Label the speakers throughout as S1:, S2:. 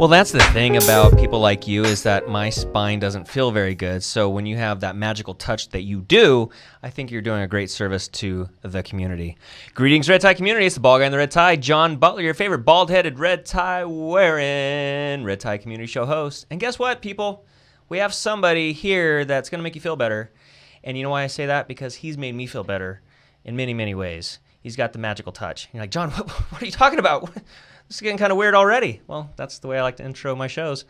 S1: Well, that's the thing about people like you is that my spine doesn't feel very good. So when you have that magical touch that you do, I think you're doing a great service to the community. Greetings, red tie community. It's the bald guy in the red tie, John Butler, your favorite bald-headed red tie wearing red tie community show host. And guess what, people? We have somebody here that's going to make you feel better. And you know why I say that? Because he's made me feel better in many, many ways. He's got the magical touch. You're like, John, what are you talking about? This is getting kind of weird already. Well, that's the way I like to intro my shows.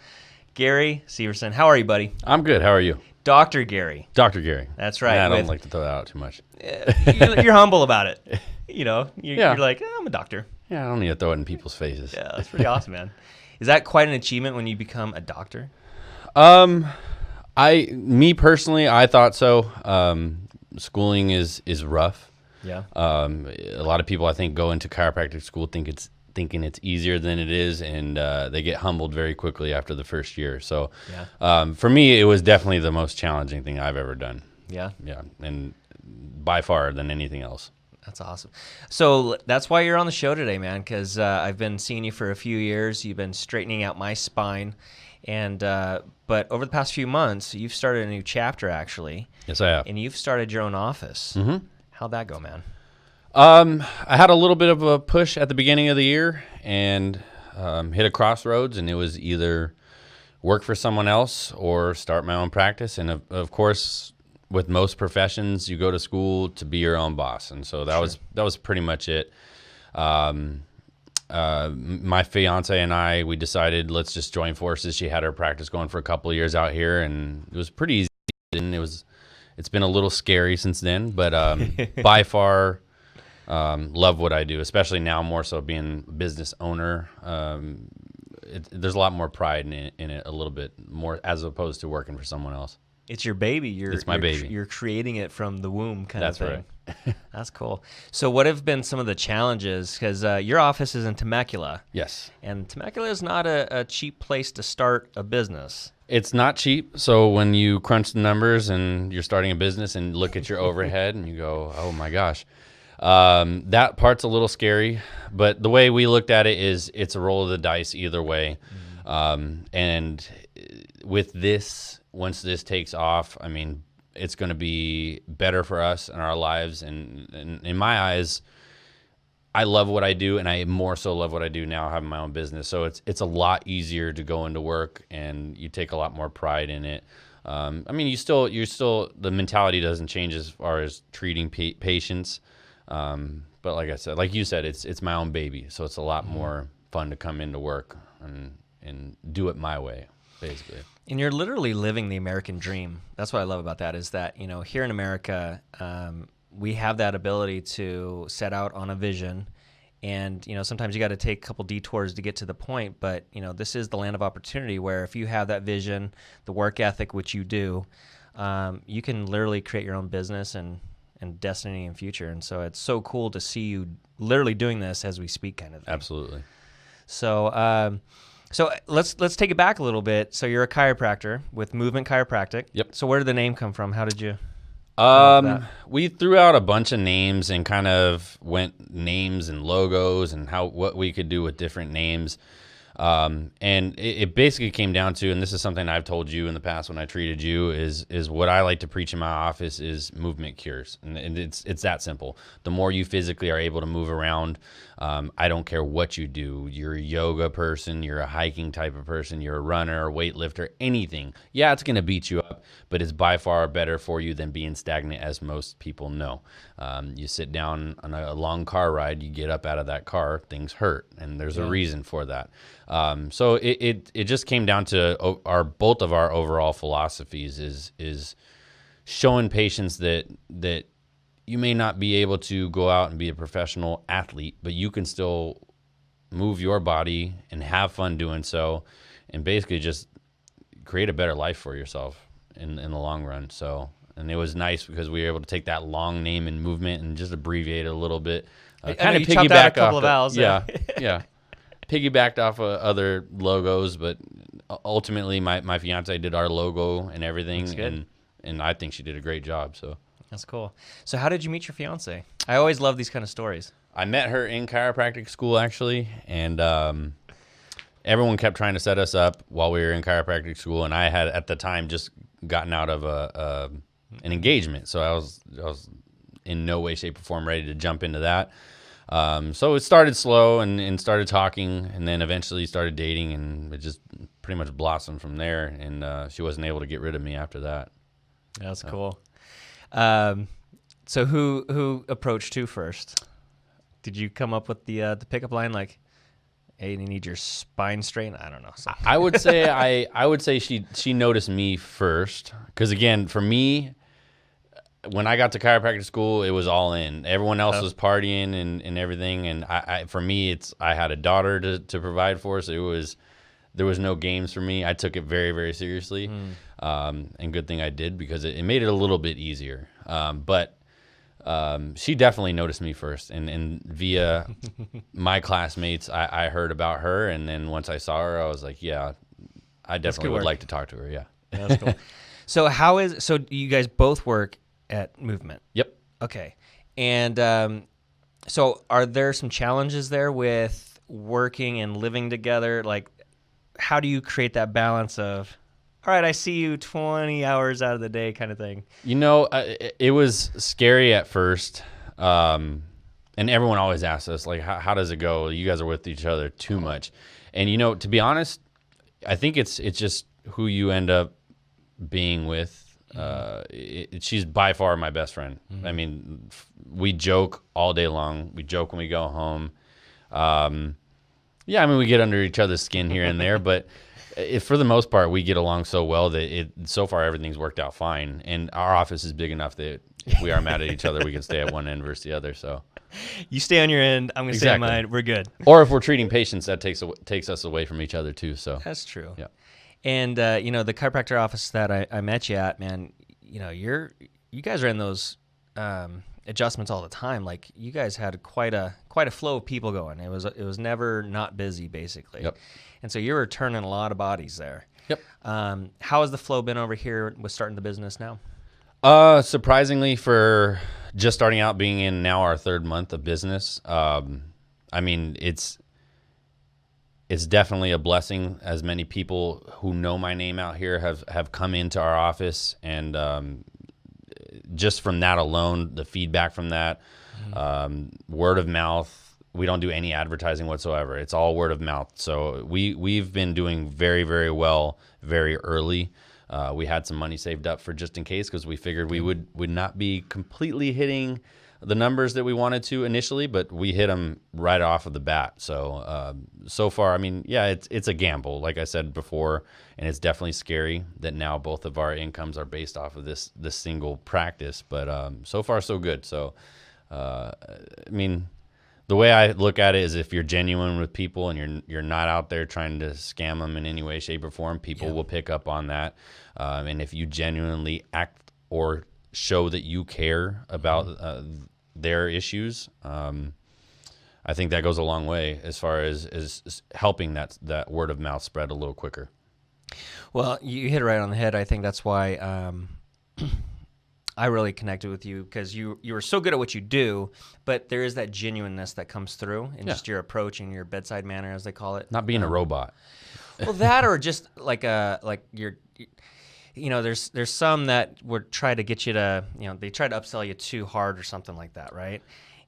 S1: Gary Severson, how are you, buddy?
S2: I'm good. How are you?
S1: Dr. Gary.
S2: Dr. Gary.
S1: That's right.
S2: Yeah, I don't like to throw that out too much.
S1: You're humble about it. You know, you're like, I'm a doctor.
S2: Yeah, I don't need to throw it in people's faces.
S1: Yeah, that's pretty awesome, man. Is that quite an achievement when you become a doctor?
S2: Me personally, I thought so. Schooling is rough.
S1: Yeah.
S2: A lot of people, I think, go into chiropractic school thinking it's easier than it is, and they get humbled very quickly after the first year. So, for me, it was definitely the most challenging thing I've ever done.
S1: Yeah.
S2: Yeah, and by far than anything else.
S1: That's awesome. So that's why you're on the show today, man, because I've been seeing you for a few years. You've been straightening out my spine. And but over the past few months, you've started a new chapter, actually.
S2: Yes, I have.
S1: And you've started your own office.
S2: Mm-hmm.
S1: How'd that go, man?
S2: I had a little bit of a push at the beginning of the year and hit a crossroads, and it was either work for someone else or start my own practice. And of course, with most professions, you go to school to be your own boss, and so that was pretty much it. My fiance and I, we decided let's just join forces. She had her practice going for a couple of years out here, and it was pretty easy. And it's been a little scary since then, but by far love what I do, especially now more so being a business owner. There's a lot more pride in it a little bit more as opposed to working for someone else.
S1: It's your baby.
S2: It's my baby.
S1: You're creating it from the womb kind
S2: That's
S1: of thing.
S2: Right.
S1: That's cool. So what have been some of the challenges? Because your office is in Temecula.
S2: Yes.
S1: And Temecula is not a cheap place to start a business.
S2: It's not cheap. So when you crunch the numbers and you're starting a business and look at your overhead and you go, oh my gosh, that part's a little scary. But the way we looked at it is it's a roll of the dice either way. And with this, once this takes off, I mean, it's going to be better for us and our lives. And in my eyes, I love what I do, and I more so love what I do now, having my own business. So it's a lot easier to go into work, and you take a lot more pride in it. I mean, you're still the mentality doesn't change as far as treating patients. But like I said, like you said, it's my own baby, so it's a lot more fun to come into work and do it my way, basically.
S1: And you're literally living the American dream. That's what I love about that is that, you know, here in America, we have that ability to set out on a vision. And, you know, sometimes you got to take a couple detours to get to the point. But, you know, this is the land of opportunity where if you have that vision, the work ethic, which you do, you can literally create your own business and destiny and future. And so it's so cool to see you literally doing this as we speak kind of thing.
S2: Absolutely.
S1: So, so let's take it back a little bit. So you're a chiropractor with Movement Chiropractic.
S2: Yep.
S1: So where did the name come from? How did you?
S2: We threw out a bunch of names and kind of went names and logos and what we could do with different names. And it basically came down to, and this is something I've told you in the past when I treated you, is what I like to preach in my office is movement cures. And it's that simple. The more you physically are able to move around, I don't care what you do. You're a yoga person, you're a hiking type of person, you're a runner, weightlifter, anything. Yeah, it's going to beat you up, but it's by far better for you than being stagnant, as most people know. You sit down on a long car ride, you get up out of that car, things hurt, and there's a reason for that. So it just came down to both of our overall philosophies is showing patients that you may not be able to go out and be a professional athlete, but you can still move your body and have fun doing so, and basically just create a better life for yourself in the long run. So, and it was nice because we were able to take that long name and movement and just abbreviate it a little bit.
S1: Kind of piggyback a couple of vowels.
S2: Yeah. Piggybacked off of other logos, but ultimately my fiance did our logo and everything.
S1: That's good.
S2: And I think she did a great job. So
S1: that's cool. So how did you meet your fiance? I always love these kind of stories.
S2: I met her in chiropractic school, actually, and everyone kept trying to set us up while we were in chiropractic school, and I had at the time just gotten out of an engagement, so I was in no way, shape, or form ready to jump into that. So it started slow and started talking, and then eventually started dating, and it just pretty much blossomed from there. And she wasn't able to get rid of me after that.
S1: That's cool. So who approached who first? Did you come up with the pickup line like, "Hey, you need your spine straightened"? I don't know.
S2: I would say I would say she noticed me first, because again, for me, when I got to chiropractic school, it was all in. Everyone else was partying and everything, and for me, I had a daughter to provide for, so there was no games for me. I took it very, very seriously, and good thing I did, because it made it a little bit easier. But she definitely noticed me first, and via my classmates, I heard about her, and then once I saw her, I was like, yeah, I definitely would like to talk to her. Yeah,
S1: that's cool. So you guys both work at Movement?
S2: Yep.
S1: Okay. And so are there some challenges there with working and living together? Like, how do you create that balance of, all right, I see you 20 hours out of the day kind of thing?
S2: You know, it was scary at first. And everyone always asks us, like, how does it go? You guys are with each other too much. And, you know, to be honest, I think it's just who you end up being with. She's by far my best friend. I mean, we joke all day long. We joke when we go home. Yeah, I mean, we get under each other's skin here and there, but for the most part, we get along so well that so far everything's worked out fine. And our office is big enough that if we are mad at each other, we can stay at one end versus the other. So
S1: you stay on your end, I'm going to stay on mine. We're good.
S2: Or if we're treating patients, that takes us away from each other too. So
S1: that's true.
S2: Yeah.
S1: And you know, the chiropractor office that I met you at, man, you know, you guys are in those adjustments all the time. Like, you guys had quite a flow of people going. It was never not busy, basically.
S2: Yep.
S1: And so you were turning a lot of bodies there.
S2: Yep.
S1: How has the flow been over here with starting the business now?
S2: Surprisingly, for just starting out, being in now our third month of business, I mean, it's definitely a blessing, as many people who know my name out here have come into our office, and just from that alone, the feedback from that, word of mouth. We don't do any advertising whatsoever. It's all word of mouth. So we've been doing very, very well very early. We had some money saved up for just in case, because we figured we would not be completely hitting the numbers that we wanted to initially, but we hit them right off of the bat. So so far, I mean, yeah, it's a gamble, like I said before, and it's definitely scary that now both of our incomes are based off of this single practice. But so far, so good. So I mean, the way I look at it is, if you're genuine with people and you're not out there trying to scam them in any way, shape, or form, people will pick up on that. And if you genuinely act or show that you care about their issues, I think that goes a long way as far as helping that word of mouth spread a little quicker.
S1: Well, you hit it right on the head. I think that's why I really connected with you, because you were so good at what you do, but there is that genuineness that comes through in just your approach and your bedside manner, as they call it.
S2: Not being a robot.
S1: Well, that, or just like your, you know, there's some that would try to get you to, you know, they try to upsell you too hard or something like that, right?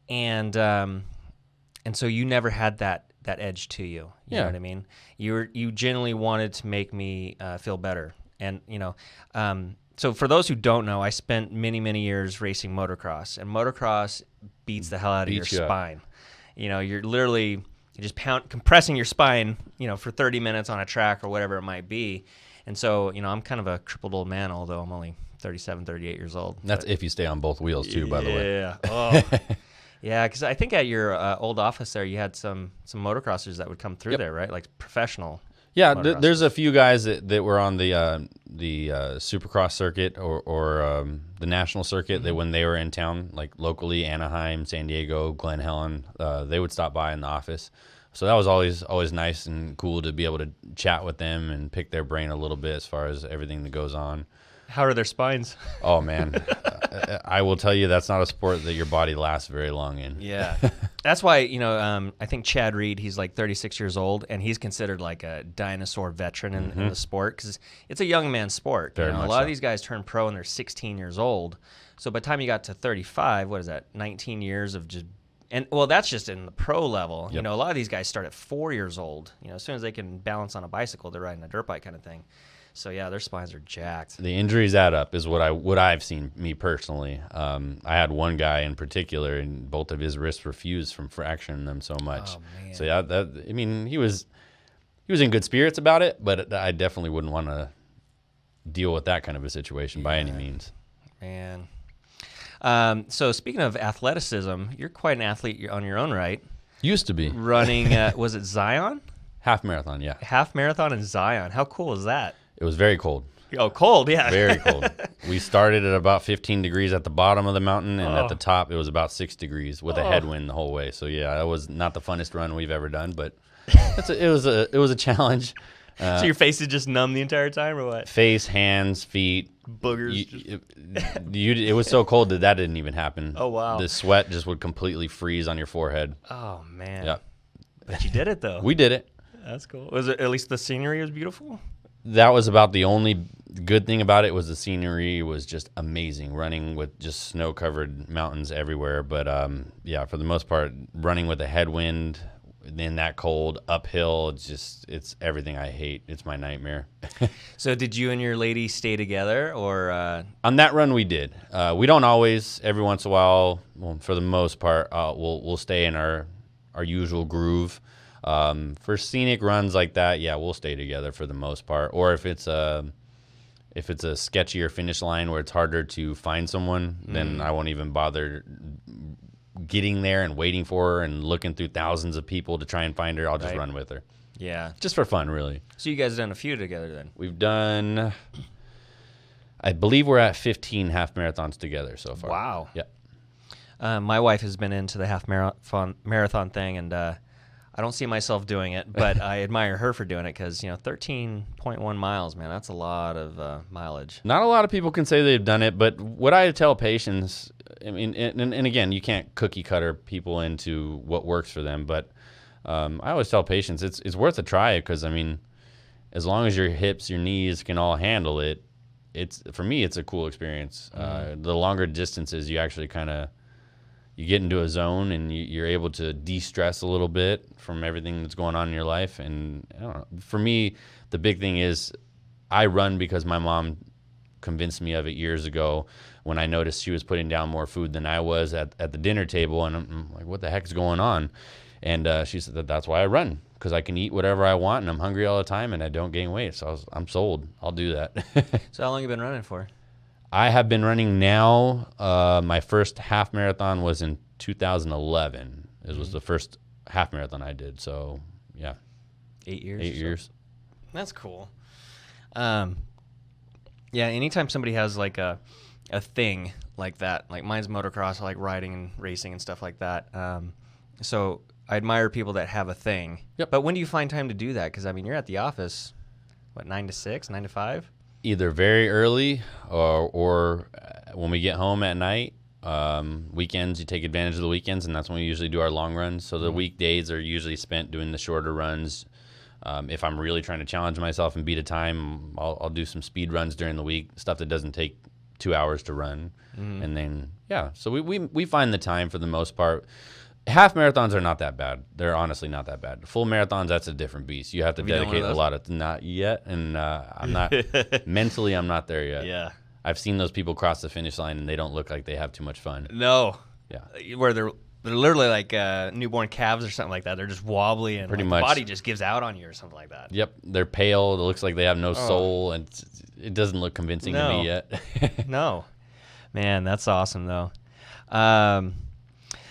S1: And so you never had that edge to you. You know what I mean? You genuinely wanted to make me feel better, and you know. So for those who don't know, I spent many, many years racing motocross, and motocross beats the hell out of your spine. You know, you're just compressing your spine, you know, for 30 minutes on a track or whatever it might be. And so, you know, I'm kind of a crippled old man, although I'm only 37, 38 years old.
S2: That's if you stay on both wheels too, by the way.
S1: Yeah. Oh. Yeah, because I think at your old office there, you had some motocrossers that would come through there, right? Like professional.
S2: Yeah, there's a few guys that were on the Supercross circuit or the national circuit, that when they were in town, like locally, Anaheim, San Diego, Glen Helen, they would stop by in the office. So that was always nice and cool to be able to chat with them and pick their brain a little bit as far as everything that goes on.
S1: How are their spines?
S2: Oh, man. I will tell you, that's not a sport that your body lasts very long in.
S1: Yeah. That's why, I think Chad Reed, he's like 36 years old, and he's considered like a dinosaur veteran in the sport because it's a young man's sport.
S2: Very
S1: A
S2: much
S1: lot
S2: so.
S1: of these guys turn pro when they're 16 years old. So by the time you got to 35, what is that, 19 years of just – and, well, that's just in the pro level.
S2: Yep.
S1: A lot of these guys start at 4 years old. As soon as they can balance on a bicycle, they're riding a dirt bike kind of thing. So, yeah, their spines are jacked.
S2: The injuries add up is what I've seen, me personally. I had one guy in particular, and both of his wrists were fused from fracturing them so much.
S1: Oh, man.
S2: So, yeah, he was in good spirits about it, but I definitely wouldn't want to deal with that kind of a situation by any means.
S1: Man. So, speaking of athleticism, you're quite an athlete on your own right.
S2: Used to be.
S1: Running, was it Zion?
S2: Half marathon, yeah.
S1: Half marathon in Zion. How cool is that?
S2: It was very cold.
S1: Oh, cold, yeah.
S2: Very cold. We started at about 15 degrees at the bottom of the mountain, and at the top it was about 6 degrees with a headwind the whole way. So yeah, that was not the funnest run we've ever done, but it was a challenge.
S1: So your face is just numb the entire time, or what?
S2: Face, hands, feet,
S1: Boogers.
S2: It was so cold that didn't even happen.
S1: Oh, wow.
S2: The sweat just would completely freeze on your forehead.
S1: Oh man.
S2: Yeah,
S1: But you did it though.
S2: we did it.
S1: That's cool. Was it at least the scenery was beautiful?
S2: That was about the only good thing about it. Was the scenery was just amazing, running with just snow-covered mountains everywhere. But yeah, for the most part, running with a headwind in that cold uphill, it's everything I hate. It's my nightmare.
S1: So did you and your lady stay together, or?
S2: On that run, we did. We don't always. Every once in a while, well, for the most part, we'll stay in our usual groove. For scenic runs like that, yeah, we'll stay together for the most part. Or if it's a sketchier finish line where it's harder to find someone, then I won't even bother getting there and waiting for her and looking through thousands of people to try and find her. I'll just run with her.
S1: Yeah.
S2: Just for fun, really.
S1: So you guys have done a few together then?
S2: We've done, I believe we're at 15 half marathons together so far.
S1: Wow.
S2: Yeah.
S1: My wife has been into the half marathon thing, and I don't see myself doing it, but I admire her for doing it because, 13.1 miles, man, that's a lot of mileage.
S2: Not a lot of people can say they've done it, but what I tell patients, I mean, and again, you can't cookie cutter people into what works for them, but I always tell patients it's worth a try because, I mean, as long as your hips, your knees can all handle it, for me, it's a cool experience. The longer distances, you actually kind of, you get into a zone and you're able to de-stress a little bit from everything that's going on in your life. And I don't know, for me, the big thing is I run because my mom convinced me of it years ago when I noticed she was putting down more food than I was at the dinner table. And I'm like, what the heck's going on? And she said that's why I run, because I can eat whatever I want and I'm hungry all the time and I don't gain weight. So I'm sold. I'll do that.
S1: So how long have you been running for?
S2: I have been running now. My first half marathon was in 2011. It was the first half marathon I did. So, yeah.
S1: 8 years?
S2: 8 years.
S1: That's cool. Yeah, anytime somebody has like a thing like that, like mine's motocross, I like riding and racing and stuff like that. So I admire people that have a thing.
S2: Yep.
S1: But when do you find time to do that? Because, I mean, you're at the office, 9 to 6, 9 to 5?
S2: Either very early or when we get home at night. Weekends, you take advantage of the weekends, and that's when we usually do our long runs. So the weekdays are usually spent doing the shorter runs. If I'm really trying to challenge myself and beat a time, I'll do some speed runs during the week, stuff that doesn't take 2 hours to run. And then, yeah, so we find the time for the most part. Half marathons are not that bad. They're honestly not that bad. Full marathons, that's a different beast. You have to dedicate a lot of, not yet, and I'm not, mentally I'm not there yet.
S1: Yeah.
S2: I've seen those people cross the finish line and they don't look like they have too much fun.
S1: No.
S2: Yeah.
S1: Where they're literally like newborn calves or something like that. They're just wobbly and
S2: Pretty
S1: like
S2: much.
S1: The body just gives out on you or something like that.
S2: Yep. They're pale. It looks like they have no soul, and it doesn't look convincing to me yet.
S1: No. Man, that's awesome though.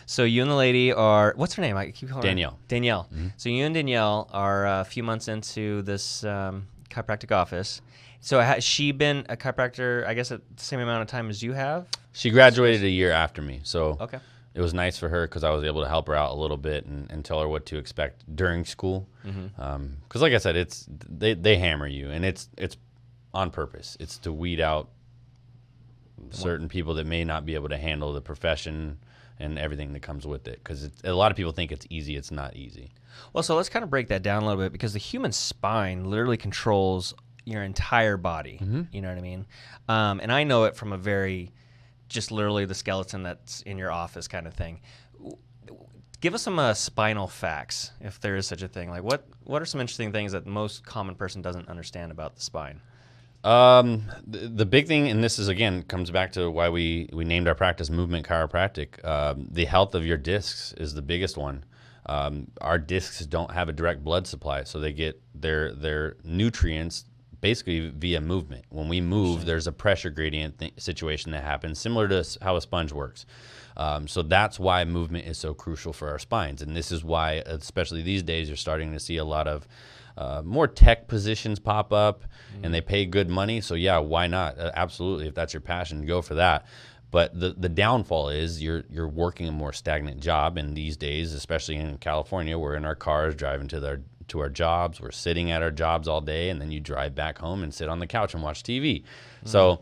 S1: So you and the lady are, what's her name? I keep calling
S2: Danielle.
S1: her Danielle. So you and Danielle are a few months into this chiropractic office. So has she been a chiropractor, I guess, at the same amount of time as you have?
S2: She graduated a year after me, so
S1: Okay.
S2: it was nice for her because I was able to help her out a little bit and tell her what to expect during school. Because like I said, they hammer you, and it's on purpose. It's to weed out certain people that may not be able to handle the profession and everything that comes with it. Because a lot of people think it's easy. It's not easy.
S1: Well, so let's kind of break that down a little bit, because the human spine literally controls your entire body. You know what I mean? And I know it from a very, just literally the skeleton that's in your office kind of thing. Give us some spinal facts, if there is such a thing. Like, what are some interesting things that the most common person doesn't understand about the spine?
S2: The big thing, and this is, again, comes back to why we named our practice Movement Chiropractic. The health of your discs is the biggest one. Our discs don't have a direct blood supply, so they get their nutrients basically via movement. When we move, there's a pressure gradient situation that happens, similar to how a sponge works. So that's why movement is so crucial for our spines. And this is why, especially these days, you're starting to see a lot of more tech positions pop up, and they pay good money. So yeah, why not? Absolutely. If that's your passion, go for that. But the downfall is you're working a more stagnant job. And these days, especially in California, we're in our cars driving to our jobs. We're sitting at our jobs all day, and then you drive back home and sit on the couch and watch TV. So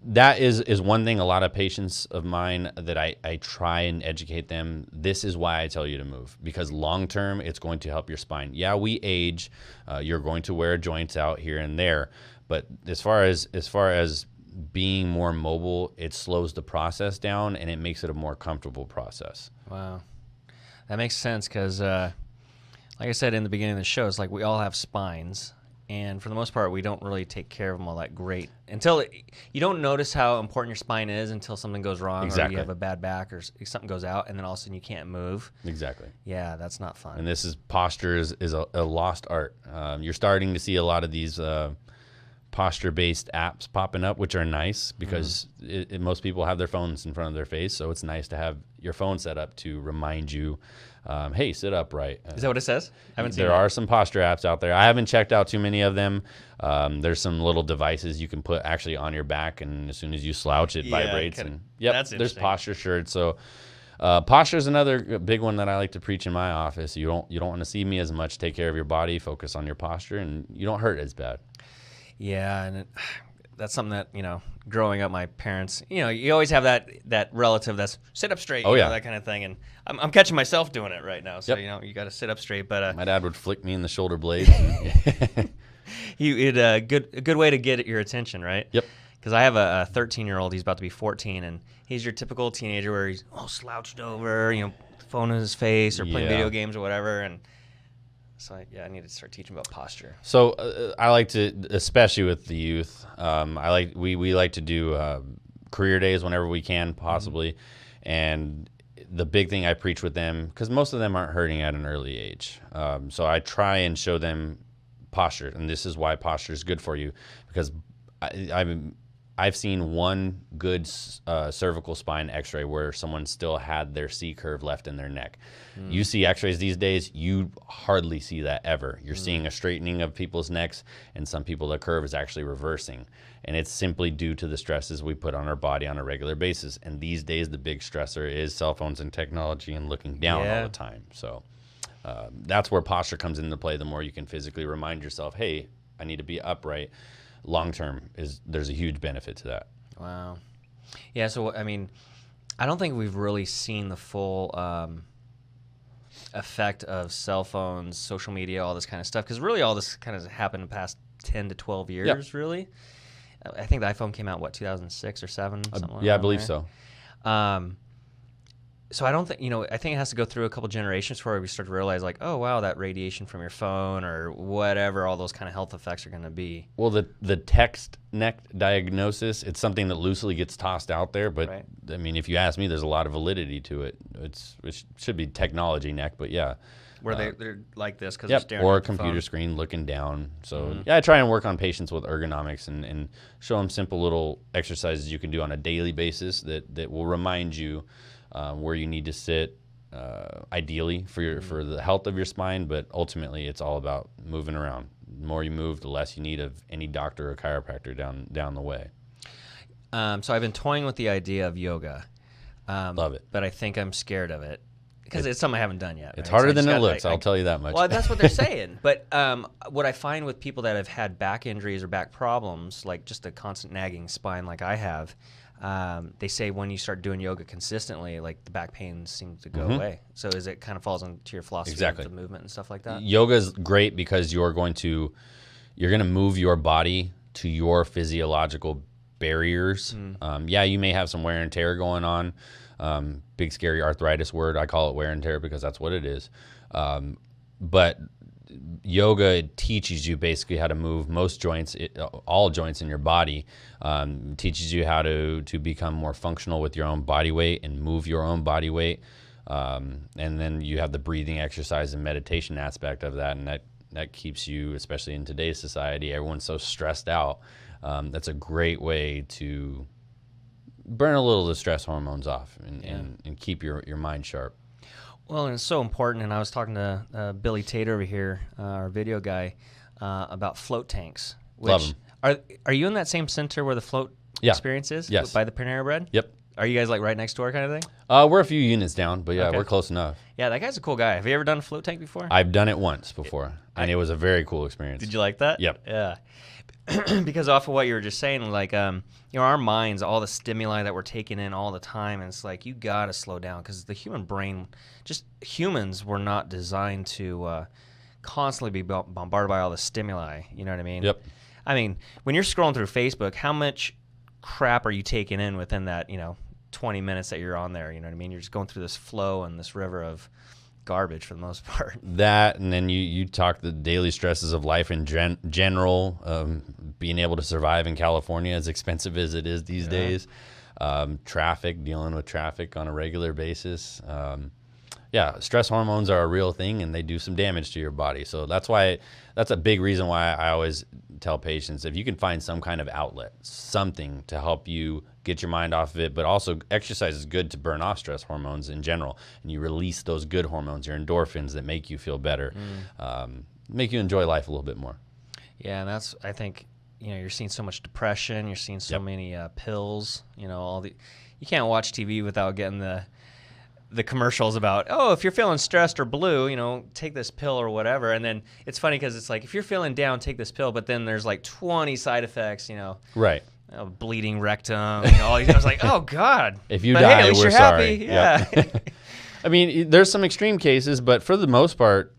S2: that is one thing. A lot of patients of mine that I try and educate them. This is why I tell you to move, because long term it's going to help your spine. Yeah, we age. You're going to wear joints out here and there, but as far as being more mobile, it slows the process down and it makes it a more comfortable process.
S1: Wow, that makes sense, because like I said in the beginning of the show, it's like we all have spines, and for the most part, we don't really take care of them all that great until you don't notice how important your spine is until something goes wrong,
S2: Exactly.
S1: or you have a bad back, or something goes out, and then all of a sudden you can't move.
S2: Exactly.
S1: Yeah, that's not fun.
S2: And this is posture is a lost art. You're starting to see a lot of these posture-based apps popping up, which are nice because most people have their phones in front of their face, so it's nice to have your phone set up to remind you, hey, sit upright.
S1: Is that what it says? I haven't seen
S2: There
S1: that.
S2: are some posture apps out there. I haven't checked out too many of them. There's some little devices you can put actually on your back, and as soon as you slouch, it vibrates. And
S1: that's
S2: there's
S1: interesting.
S2: posture shirts. So posture is another big one that I like to preach in my office. You don't want to see me as much. Take care of your body, focus on your posture, and you don't hurt as bad.
S1: Yeah, and that's something that, growing up, my parents, you always have that relative that's sit up straight, that kind of thing. And I'm catching myself doing it right now. So, you got to sit up straight. But
S2: my dad would flick me in the shoulder blades.
S1: It's a good way to get your attention, right?
S2: Yep.
S1: Because I have a 13-year-old. He's about to be 14, and he's your typical teenager where he's all slouched over, phone in his face or playing video games or whatever. And so, I need to start teaching about posture.
S2: So I like to, especially with the youth, we like to do career days whenever we can, possibly. And the big thing I preach with them, because most of them aren't hurting at an early age. So I try and show them posture, and this is why posture is good for you, because I've seen one good cervical spine x-ray where someone still had their C-curve left in their neck. You see x-rays these days, you hardly see that ever. You're seeing a straightening of people's necks, and some people the curve is actually reversing. And it's simply due to the stresses we put on our body on a regular basis. And these days, the big stressor is cell phones and technology and looking down all the time. So that's where posture comes into play. The more you can physically remind yourself, hey, I need to be upright. Long term, there's a huge benefit to that.
S1: Wow. Yeah, so, I don't think we've really seen the full effect of cell phones, social media, all this kind of stuff, because really all this kind of happened in the past 10 to 12 years, really. I think the iPhone came out, 2006 or 7?
S2: I believe so.
S1: So I don't think, I think it has to go through a couple generations before we start to realize, like, oh, wow, that radiation from your phone or whatever, all those kind of health effects are going to be.
S2: Well, the text neck diagnosis, it's something that loosely gets tossed out there. But,
S1: right.
S2: If you ask me, there's a lot of validity to it. It should be technology neck, but yeah.
S1: Where they're like this because they're staring
S2: or
S1: at
S2: a
S1: the
S2: computer
S1: phone.
S2: Screen looking down. So, I try and work on patients with ergonomics and show them simple little exercises you can do on a daily basis that will remind you where you need to sit, ideally for the health of your spine, but ultimately it's all about moving around. The more you move, the less you need of any doctor or chiropractor down the way.
S1: So I've been toying with the idea of yoga.
S2: Love it.
S1: But I think I'm scared of it because it's something I haven't done yet.
S2: It's
S1: right?
S2: harder
S1: So
S2: than it looks, I'll tell you that much.
S1: Well, that's what they're saying. But what I find with people that have had back injuries or back problems, like just a constant nagging spine like I have, they say when you start doing yoga consistently, like the back pain seems to go away. So is it kind of falls into your philosophy of the movement and stuff like that?
S2: Yoga is great because you're going to move your body to your physiological barriers. Yeah, you may have some wear and tear going on. Big scary arthritis word. I call it wear and tear because that's what it is. But yoga teaches you basically how to move most joints, all joints in your body. Teaches you how to become more functional with your own body weight and move your own body weight. And then you have the breathing exercise and meditation aspect of that, and that keeps you, especially in today's society, everyone's so stressed out. That's a great way to burn a little of the stress hormones off and keep your mind sharp.
S1: Well, and it's so important, and I was talking to Billy Tate over here, our video guy, about float tanks.
S2: Love them.
S1: Are you in that same center where the float experience is?
S2: Yes.
S1: By the Panera Bread?
S2: Yep.
S1: Are you guys like right next door kind of thing?
S2: We're a few units down, but yeah, we're close enough.
S1: Yeah, that guy's a cool guy. Have you ever done a float tank before?
S2: I've done it once before, and it was a very cool experience.
S1: Did you like that?
S2: Yep.
S1: Yeah. Because off of what you were just saying, like, our minds, all the stimuli that we're taking in all the time, and it's like, you got to slow down because the human brain, just humans were not designed to constantly be bombarded by all the stimuli. You know what I mean?
S2: Yep.
S1: I mean, when you're scrolling through Facebook, how much crap are you taking in within that, 20 minutes that you're on there? You know what I mean? You're just going through this flow and this river of garbage for the most part.
S2: That, and then you talk the daily stresses of life in general, being able to survive in California, as expensive as it is these days, traffic, dealing with traffic on a regular basis. Stress hormones are a real thing, and they do some damage to your body. So that's a big reason why I always tell patients, if you can find some kind of outlet, something to help you get your mind off of it, but also exercise is good to burn off stress hormones in general, and you release those good hormones, your endorphins that make you feel better, make you enjoy life a little bit more.
S1: Yeah, and that's, I think, you're seeing so much depression, you're seeing so many pills, you can't watch TV without getting the commercials about, if you're feeling stressed or blue, take this pill or whatever. And then it's funny because it's like, if you're feeling down, take this pill, but then there's like 20 side effects,
S2: Right.
S1: Bleeding rectum, all these. I was like, oh God.
S2: If you
S1: but
S2: die,
S1: hey, at least
S2: we're
S1: you're
S2: sorry.
S1: Happy. Yeah.
S2: Yep. I mean, there's some extreme cases, but for the most part,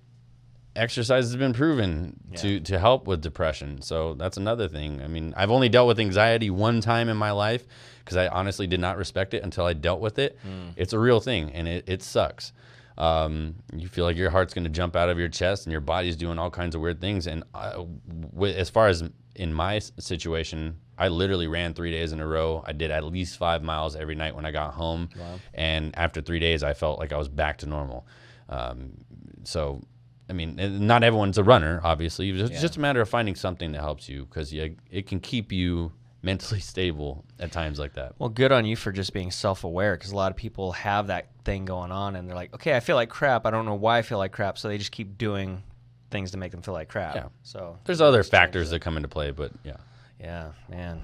S2: exercise has been proven to help with depression. So that's another thing. I mean, I've only dealt with anxiety one time in my life because I honestly did not respect it until I dealt with it. It's a real thing, and it sucks. You feel like your heart's going to jump out of your chest, and your body's doing all kinds of weird things. And as far as in my situation, I literally ran 3 days in a row. I did at least 5 miles every night when I got home. Wow. And after 3 days, I felt like I was back to normal. So, I mean, not everyone's a runner, obviously. It's just a matter of finding something that helps you, because it can keep you mentally stable at times like that.
S1: Well, good on you for just being self-aware, because a lot of people have that thing going on, and they're like, okay, I feel like crap. I don't know why I feel like crap, so they just keep doing things to make them feel like crap.
S2: Yeah.
S1: So
S2: there's other factors that come into play, but yeah.
S1: Yeah, man.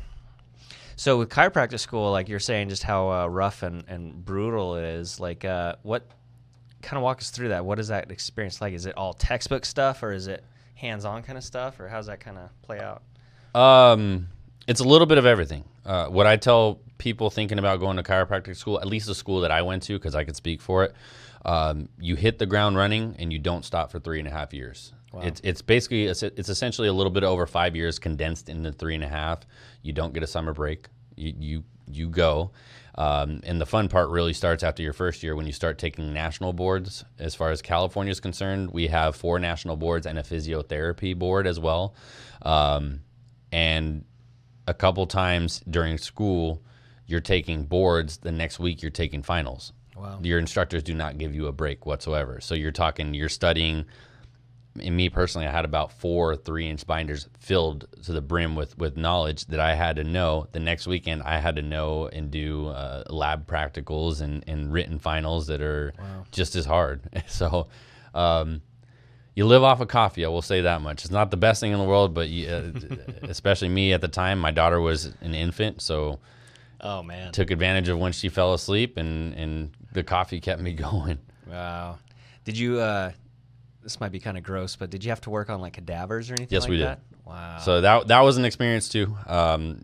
S1: So with chiropractic school, like you're saying, just how rough and brutal it is. Like, what kind of walk us through that? What is that experience like? Is it all textbook stuff, or is it hands-on kind of stuff, or how's that kind of play out?
S2: It's a little bit of everything. What I tell people thinking about going to chiropractic school, at least the school that I went to, because I could speak for it, you hit the ground running and you don't stop for 3.5 years. Wow. It's basically, it's essentially a little bit over 5 years condensed into 3.5. You don't get a summer break. You go. And the fun part really starts after your first year when you start taking national boards. As far as California is concerned, we have 4 national boards and a physiotherapy board as well. And a couple times during school, you're taking boards. The next week, you're taking finals. Wow. Your instructors do not give you a break whatsoever. So you're studying. And me personally, I had about 4 3-inch binders filled to the brim with knowledge that I had to know. The next weekend, I had to know and do lab practicals and written finals that are just as hard. So you live off of coffee, I will say that much. It's not the best thing in the world, but especially me at the time, my daughter was an infant, so took advantage of when she fell asleep, and the coffee kept me going.
S1: Wow. Did you this might be kind of gross, but did you have to work on like cadavers or anything
S2: Yes,
S1: like
S2: we
S1: that?
S2: did.
S1: Wow.
S2: So that was an experience too.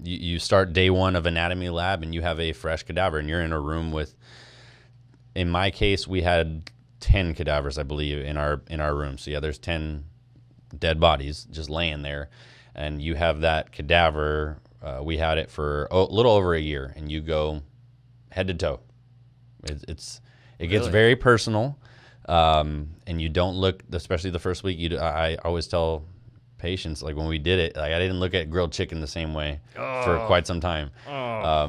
S2: You start day one of anatomy lab and you have a fresh cadaver and you're in a room with, in my case, we had 10 cadavers, I believe, in our room. So yeah, there's 10 dead bodies just laying there, and you have that cadaver. We had it for a little over a year, and you go head to toe. It gets
S1: Really?
S2: very personal, and you don't look, especially the first week. I always tell patients, like when we did it, like I didn't look at grilled chicken the same way for quite some time.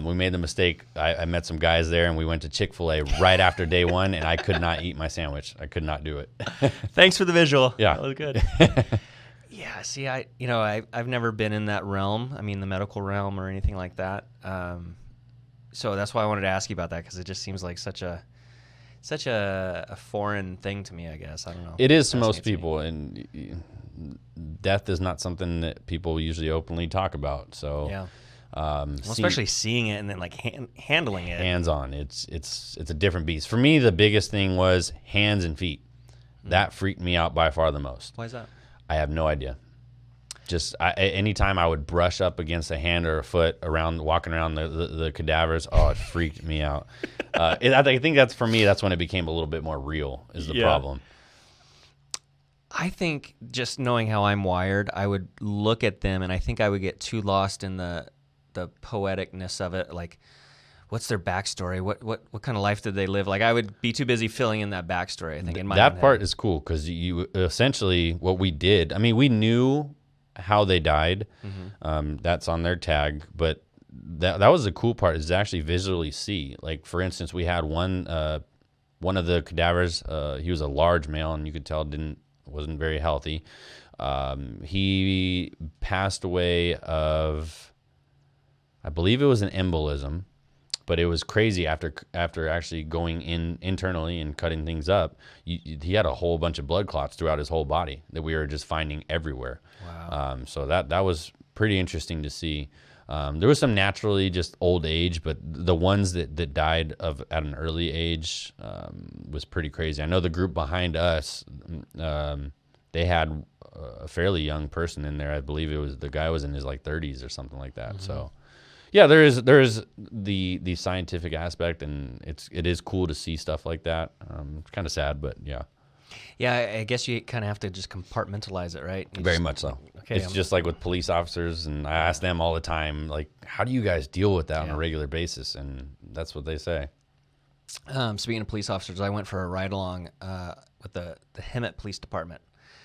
S2: We made the mistake. I met some guys there, and we went to Chick-fil-A right after day one, and I could not eat my sandwich. I could not do it.
S1: Thanks for the visual.
S2: Yeah.
S1: That was good. Yeah, see, I've never been in that realm. I mean, the medical realm or anything like that. So that's why I wanted to ask you about that, because it just seems like such a foreign thing to me, I guess. I don't know.
S2: It is to most people, and death is not something that people usually openly talk about. So
S1: yeah. Well, especially seeing it and then like handling it.
S2: Hands-on, it's a different beast. For me, the biggest thing was hands and feet. That freaked me out by far the most.
S1: Why is that?
S2: I have no idea. Just anytime I would brush up against a hand or a foot walking around the cadavers, it freaked me out. I think that's, for me, that's when it became a little bit more real, is the problem.
S1: I think just knowing how I'm wired, I would look at them and I think I would get too lost in the poeticness of it. Like, what's their backstory? What kind of life did they live? Like, I would be too busy filling in that backstory, I think, in my own
S2: That part
S1: head.
S2: is cool, because you essentially, what we did, I mean, we knew how they died. That's on their tag, but that was the cool part, is to actually visually see. Like, for instance, we had one of the cadavers, he was a large male, and you could tell wasn't very healthy. He passed away of, I believe it was an embolism, but it was crazy after actually going internally and cutting things up. He had a whole bunch of blood clots throughout his whole body that we were just finding everywhere.
S1: Wow.
S2: So that was pretty interesting to see. There was some naturally just old age, but the ones that died at an early age was pretty crazy. I know the group behind us, they had a fairly young person in there. I believe the guy was in his like 30s or something like that. So yeah, there is the scientific aspect, and it is cool to see stuff like that. It's kind of sad, but yeah.
S1: Yeah, I guess you kind of have to just compartmentalize it, right?
S2: Very much so.
S1: Okay,
S2: It's just like with police officers, and I ask them all the time, like, how do you guys deal with that on a regular basis? And that's what they say.
S1: Speaking of police officers, I went for a ride along with the Hemet Police Department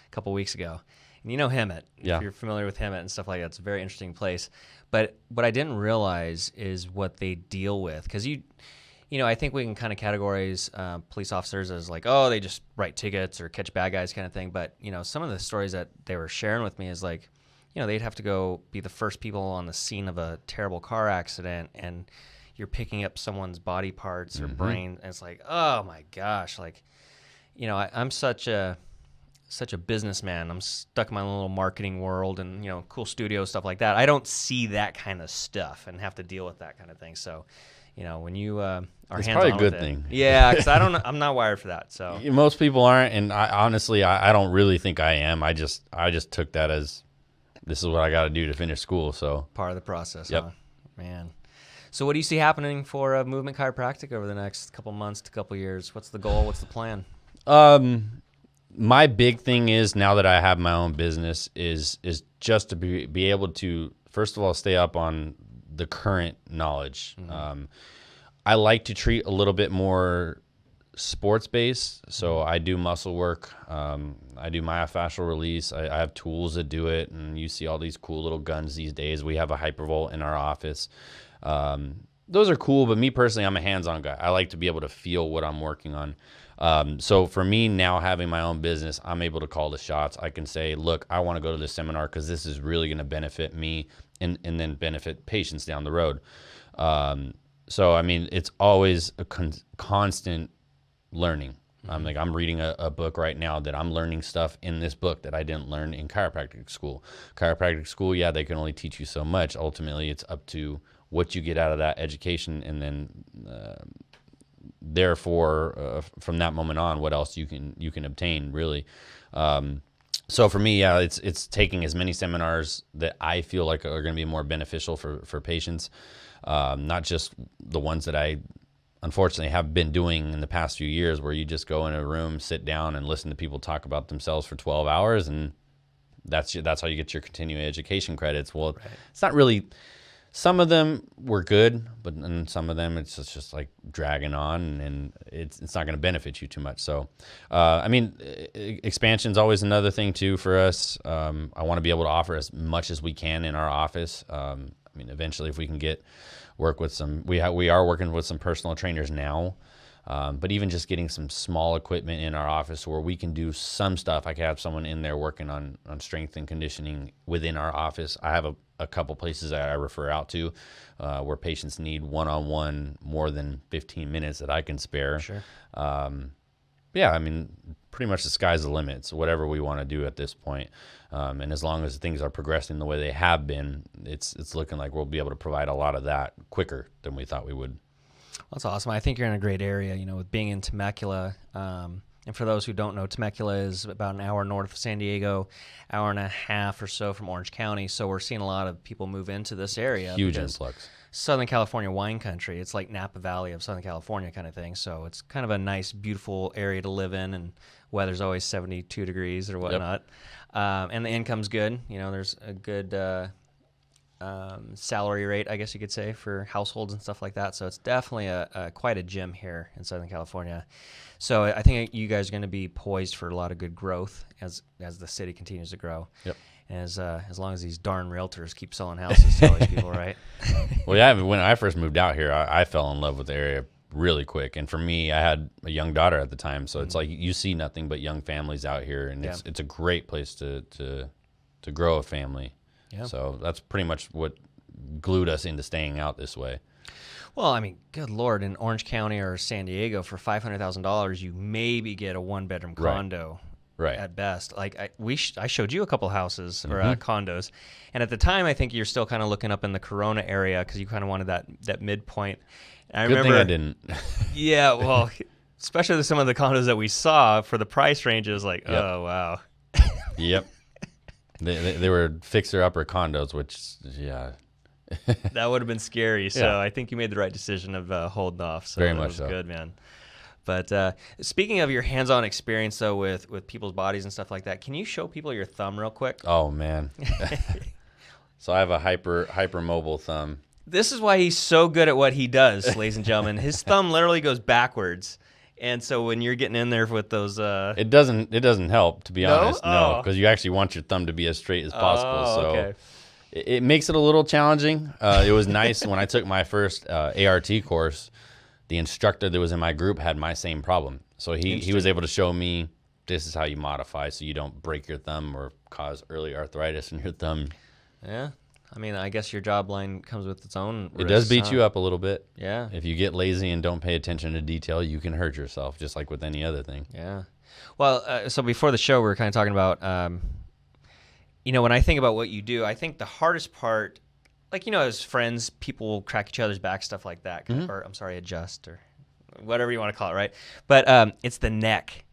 S1: a couple weeks ago. And you know Hemet,
S2: Yeah.
S1: if you're familiar with Hemet and stuff like that, it's a very interesting place. But what I didn't realize is what they deal with, because I think we can kind of categorize police officers as like, oh, they just write tickets or catch bad guys kind of thing. But, some of the stories that they were sharing with me is like, they'd have to go be the first people on the scene of a terrible car accident, and you're picking up someone's body parts or brain, and it's like, oh my gosh, like, I'm such a businessman. I'm stuck in my little marketing world and, cool studio stuff like that. I don't see that kind of stuff and have to deal with that kind of thing. So, when you are
S2: It's
S1: hands-on
S2: probably a good
S1: with it,
S2: thing.
S1: yeah, because I'm not wired for that. So
S2: Most people aren't, and honestly, I don't really think I am. I just took that as, this is what I got to do to finish school. So
S1: part of the process,
S2: Yep.
S1: huh? Man. So what do you see happening for Movement Chiropractic over the next couple months to couple years? What's the goal? What's the plan?
S2: My big thing is, now that I have my own business, is just to be able to, first of all, stay up on the current knowledge. I like to treat a little bit more sports based. So I do muscle work. I do myofascial release. I have tools that do it, and you see all these cool little guns these days. We have a Hypervolt in our office. Those are cool, but me personally, I'm a hands-on guy. I like to be able to feel what I'm working on. So for me, now having my own business, I'm able to call the shots. I can say, look, I want to go to this seminar because this is really going to benefit me and then benefit patients down the road. So, I mean, it's always a constant learning. I'm reading a book right now that I'm learning stuff in this book that I didn't learn in chiropractic school. Chiropractic school, yeah, they can only teach you so much. Ultimately, it's up to what you get out of that education, and then therefore, from that moment on, what else you can obtain really. So for me, yeah, it's taking as many seminars that I feel like are going to be more beneficial for patients, not just the ones that I unfortunately have been doing in the past few years, where you just go in a room, sit down, and listen to people talk about themselves for 12 hours, and that's how you get your continuing education credits. Well, right. It's not really. Some of them were good, but in some of them it's just like dragging on, and it's not going to benefit you too much. So, I mean, expansion is always another thing too for us. I want to be able to offer as much as we can in our office. I mean, eventually, if we can work with some, we are working with some personal trainers now. But even just getting some small equipment in our office where we can do some stuff. I could have someone in there working on strength and conditioning within our office. I have a couple places that I refer out to where patients need one-on-one more than 15 minutes that I can spare.
S1: Sure.
S2: Yeah, I mean, pretty much the sky's the limit. So whatever we want to do at this point. And as long as things are progressing the way they have been, it's looking like we'll be able to provide a lot of that quicker than we thought we would.
S1: That's awesome. I think you're in a great area, with being in Temecula. And for those who don't know, Temecula is about an hour north of San Diego, hour and a half or so from Orange County. So we're seeing a lot of people move into this area.
S2: Huge influx.
S1: Southern California wine country. It's like Napa Valley of Southern California kind of thing. So it's kind of a nice, beautiful area to live in, and weather's always 72 degrees or whatnot. Yep. And the income's good. There's a good salary rate, I guess you could say, for households and stuff like that. So it's definitely quite a gem here in Southern California. So I think you guys are going to be poised for a lot of good growth as the city continues to grow.
S2: Yep.
S1: As long as these darn realtors keep selling houses to all these people, right?
S2: Well, yeah. When I first moved out here, I fell in love with the area really quick. And for me, I had a young daughter at the time, so it's like you see nothing but young families out here, and it's a great place to grow a family. Yeah. So that's pretty much what glued us into staying out this way.
S1: Well, I mean, good Lord, in Orange County or San Diego, for $500,000, you maybe get a one-bedroom condo, right? At best. Like I showed you a couple houses or condos, and at the time, I think you're still kind of looking up in the Corona area because you kind of wanted that midpoint. And
S2: Good thing I didn't.
S1: Yeah, well, especially some of the condos that we saw for the price ranges, like, oh wow.
S2: Yep. They were fixer-upper condos, which,
S1: that would have been scary. So I think you made the right decision of holding off. So
S2: very much
S1: was
S2: so.
S1: Good, man. But speaking of your hands-on experience, though, with people's bodies and stuff like that, can you show people your thumb real quick?
S2: Oh, man. So I have a hypermobile thumb.
S1: This is why he's so good at what he does, ladies and gentlemen. His thumb literally goes backwards. And so when you're getting in there with those,
S2: it doesn't help, to be honest. No, because you actually want your thumb to be as straight as possible. So
S1: okay.
S2: It makes it a little challenging. It was nice when I took my first ART course. The instructor that was in my group had my same problem, so he was able to show me this is how you modify so you don't break your thumb or cause early arthritis in your thumb.
S1: Yeah. I mean, I guess your job line comes with its own risks.
S2: It does beat you up a little bit.
S1: Yeah.
S2: If you get lazy and don't pay attention to detail, you can hurt yourself, just like with any other thing.
S1: Yeah. Well, so before the show, we were kind of talking about, when I think about what you do, I think the hardest part, like, as friends, people will crack each other's back, stuff like that, or adjust, or whatever you want to call it, right? But it's the neck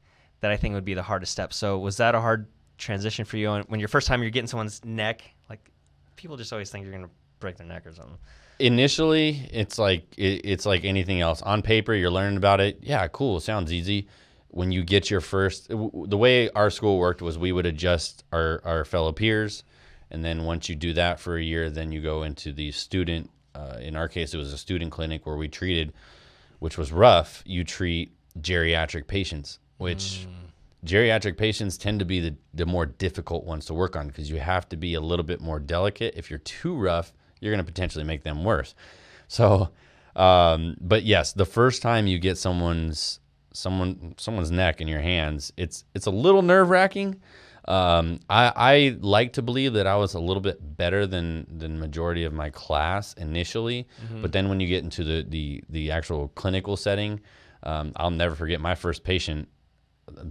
S1: that I think would be the hardest step. So was that a hard transition for you when your first time you're getting someone's neck? Like, people just always think you're going to break their neck or something.
S2: Initially, it's like anything else. On paper, you're learning about it. Yeah, cool. Sounds easy. When you get your first, the way our school worked was we would adjust our fellow peers, and then once you do that for a year, then you go into the student. In our case, it was a student clinic where we treated, which was rough. You treat geriatric patients, which geriatric patients tend to be the more difficult ones to work on because you have to be a little bit more delicate. If you're too rough, you're going to potentially make them worse. So, but yes, the first time you get someone's neck in your hands, it's a little nerve-wracking. I like to believe that I was a little bit better than the majority of my class initially, but then when you get into the actual clinical setting, I'll never forget my first patient.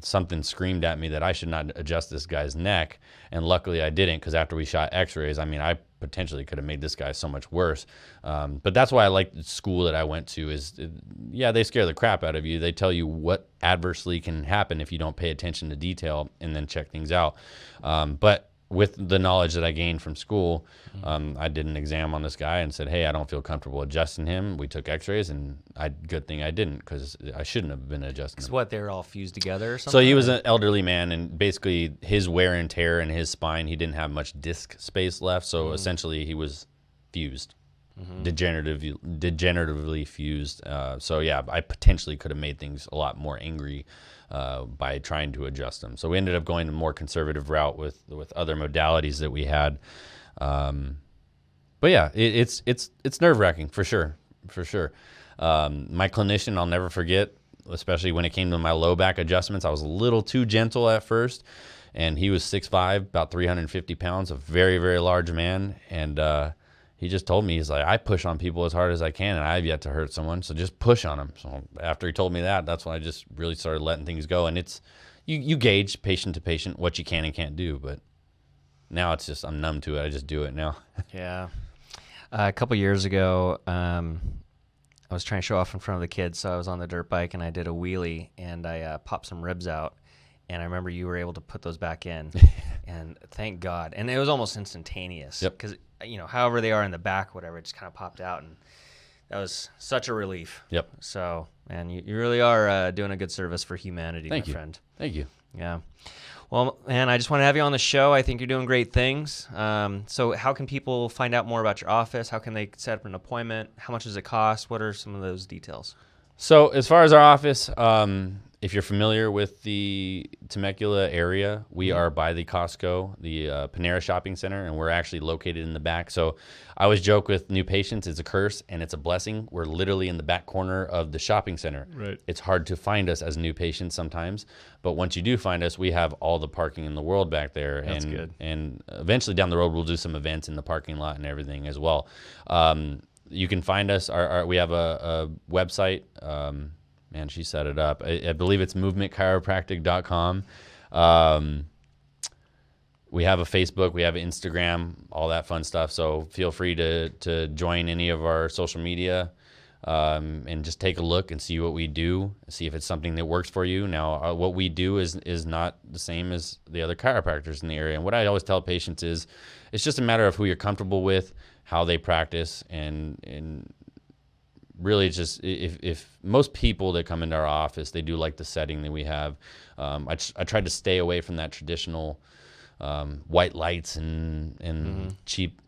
S2: something screamed at me that I should not adjust this guy's neck. And luckily I didn't, because after we shot x-rays, I mean, I potentially could have made this guy so much worse. But that's why I like the school that I went to they scare the crap out of you. They tell you what adversely can happen if you don't pay attention to detail and then check things out. But with the knowledge that I gained from school, I did an exam on this guy and said, hey, I don't feel comfortable adjusting him. We took x-rays, and good thing I didn't, because I shouldn't have been adjusting him.
S1: What, they were all fused together or something?
S2: So he was an elderly man, and basically his wear and tear in his spine, he didn't have much disc space left. So essentially he was fused, degeneratively fused. So yeah, I potentially could have made things a lot more angry by trying to adjust them. So we ended up going a more conservative route with other modalities that we had. But yeah, it's nerve-wracking for sure. My clinician, I'll never forget, especially when it came to my low back adjustments, I was a little too gentle at first, and he was 6'5", about 350 pounds, a very, very large man. And he just told me, he's like, I push on people as hard as I can, and I've yet to hurt someone, so just push on them. So after he told me that, that's when I just really started letting things go. And it's, you gauge patient to patient what you can and can't do, but now it's just, I'm numb to it. I just do it now.
S1: Yeah. A couple years ago, I was trying to show off in front of the kids, so I was on the dirt bike, and I did a wheelie, and I popped some ribs out, and I remember you were able to put those back in, and thank God. And it was almost instantaneous.
S2: Yep.
S1: Because, however they are in the back, whatever, it just kind of popped out, and that was such a relief.
S2: Yep.
S1: So, and you really are doing a good service for humanity, my friend.
S2: Thank you.
S1: Yeah. Well, man, I just want to have you on the show. I think you're doing great things. So how can people find out more about your office? How can they set up an appointment? How much does it cost? What are some of those details?
S2: So as far as our office, if you're familiar with the Temecula area, we are by the Costco, the Panera Shopping Center, and we're actually located in the back. So I always joke with new patients, it's a curse and it's a blessing. We're literally in the back corner of the shopping center.
S1: Right.
S2: It's hard to find us as new patients sometimes, but once you do find us, we have all the parking in the world back there.
S1: That's good.
S2: And eventually down the road, we'll do some events in the parking lot and everything as well. You can find us. We have a website. Man, she set it up. I believe it's movementchiropractic.com. We have a Facebook, we have an Instagram, all that fun stuff. So feel free to join any of our social media and just take a look and see what we do, see if it's something that works for you. Now, what we do is not the same as the other chiropractors in the area. And what I always tell patients is it's just a matter of who you're comfortable with, how they practice, and really it's just if most people that come into our office, they do like the setting that we have. I tried to stay away from that traditional white lights and cheap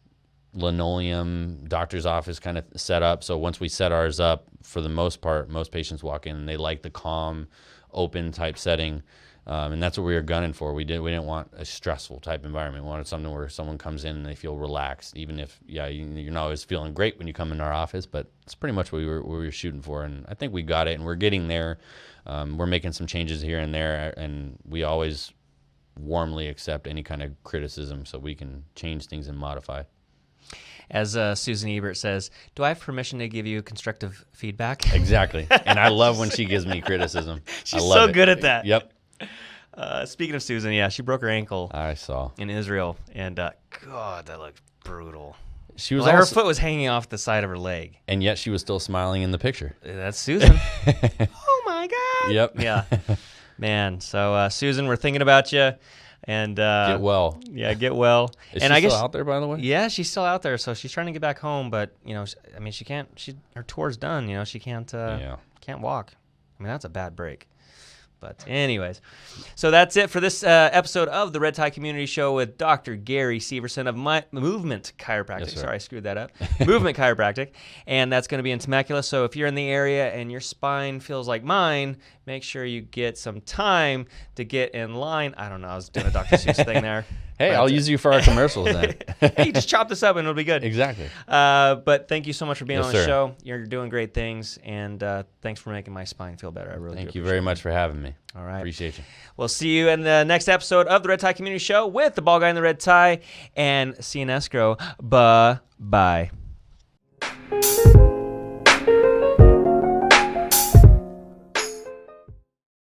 S2: linoleum doctor's office kind of setup. So once we set ours up, for the most part, most patients walk in and they like the calm, open type setting. And that's what we were gunning for. We didn't want a stressful type environment. We wanted something where someone comes in and they feel relaxed, even if, you're not always feeling great when you come in our office, but it's pretty much what we were shooting for. And I think we got it, and we're getting there. We're making some changes here and there, and we always warmly accept any kind of criticism so we can change things and modify.
S1: As Susan Ebert says, do I have permission to give you constructive feedback?
S2: Exactly. And I love when she gives me criticism.
S1: She's so good at that.
S2: Yep.
S1: Speaking of Susan, yeah, she broke her ankle.
S2: I saw.
S1: In Israel, and God, that looked brutal.
S2: She was
S1: her foot was hanging off the side of her leg,
S2: and yet she was still smiling in the picture.
S1: That's Susan. Oh my God.
S2: Yep.
S1: Yeah, man. So Susan, we're thinking about you, and
S2: get well.
S1: Yeah, get well.
S2: Is
S1: and
S2: she
S1: I guess
S2: still out there, by the way?
S1: Yeah, she's still out there. So she's trying to get back home, but she can't. Her tour's done. She can't. Can't walk. I mean, that's a bad break. But anyways, so that's it for this episode of the Red Tie Community Show with Dr. Gary Severson of Movement Chiropractic.
S2: Yes,
S1: sorry, I screwed that up. Movement Chiropractic. And that's going to be in Temecula. So if you're in the area and your spine feels like mine, make sure you get some time to get in line. I don't know. I was doing a Dr. Seuss thing there.
S2: Hey, I'll use you for our commercials then.
S1: Hey, just chop this up and it'll be good.
S2: Exactly.
S1: But thank you so much for being on the show. You're doing great things, and thanks for making my spine feel better. I really
S2: Thank you very much for having me.
S1: All right.
S2: Appreciate you.
S1: We'll see you in the next episode of the Red Tie Community Show with the bald guy in the red tie and CN Escrow. Bye.